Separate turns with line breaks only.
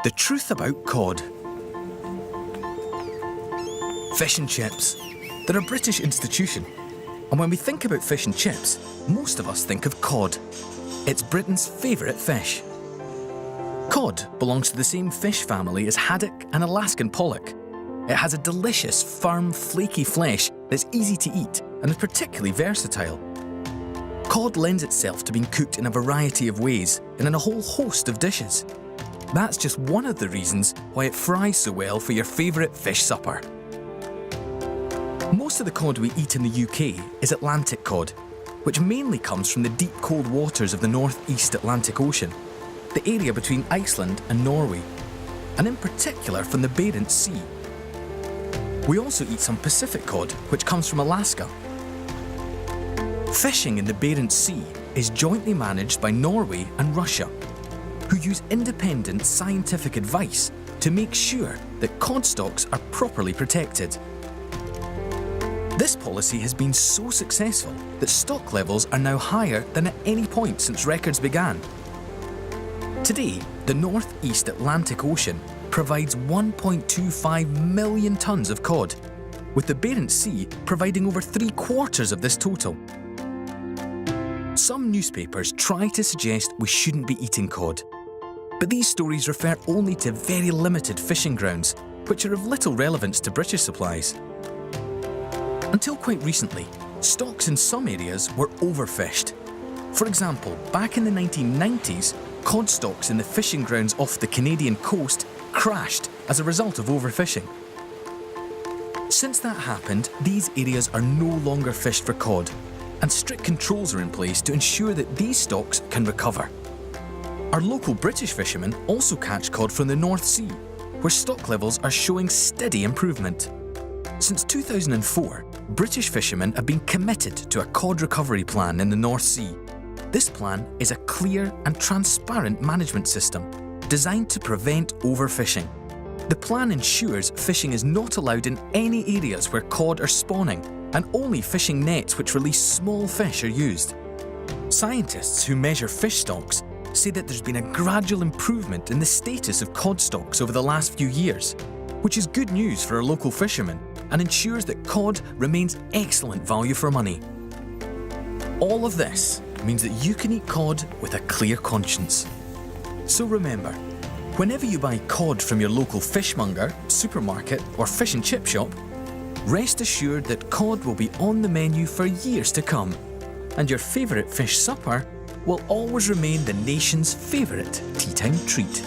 The Truth About Cod. Fish and chips. They're a British institution. And when we think about fish and chips, most of us think of cod. It's Britain's favourite fish. Cod belongs to the same fish family as haddock and Alaskan pollock. It has a delicious, firm, flaky flesh that's easy to eat and is particularly versatile. Cod lends itself to being cooked in a variety of ways and in a whole host of dishes. That's just one of the reasons why it fries so well for your favourite fish supper. Most of the cod we eat in the UK is Atlantic cod, which mainly comes from the deep cold waters of the north-east Atlantic Ocean, the area between Iceland and Norway, and in particular from the Barents Sea. We also eat some Pacific cod, which comes from Alaska. Fishing in the Barents Sea is jointly managed by Norway and Russia, who use independent scientific advice to make sure that cod stocks are properly protected. This policy has been so successful that stock levels are now higher than at any point since records began. Today, the North-East Atlantic Ocean provides 1.25 million tonnes of cod, with the Barents Sea providing over 3/4 of this total. Some newspapers try to suggest we shouldn't be eating cod, but these stories refer only to very limited fishing grounds, which are of little relevance to British supplies. Until quite recently, stocks in some areas were overfished. For example, back in the 1990s, cod stocks in the fishing grounds off the Canadian coast crashed as a result of overfishing. Since that happened, these areas are no longer fished for cod, and strict controls are in place to ensure that these stocks can recover. Our local British fishermen also catch cod from the North Sea, where stock levels are showing steady improvement. Since 2004, British fishermen have been committed to a cod recovery plan in the North Sea. This plan is a clear and transparent management system designed to prevent overfishing. The plan ensures fishing is not allowed in any areas where cod are spawning, and only fishing nets which release small fish are used. Scientists who measure fish stocks say that there's been a gradual improvement in the status of cod stocks over the last few years, which is good news for our local fishermen and ensures that cod remains excellent value for money. All of this means that you can eat cod with a clear conscience. So remember, whenever you buy cod from your local fishmonger, supermarket or fish and chip shop, rest assured that cod will be on the menu for years to come, and your favourite fish supper will always remain the nation's favourite tea time treat.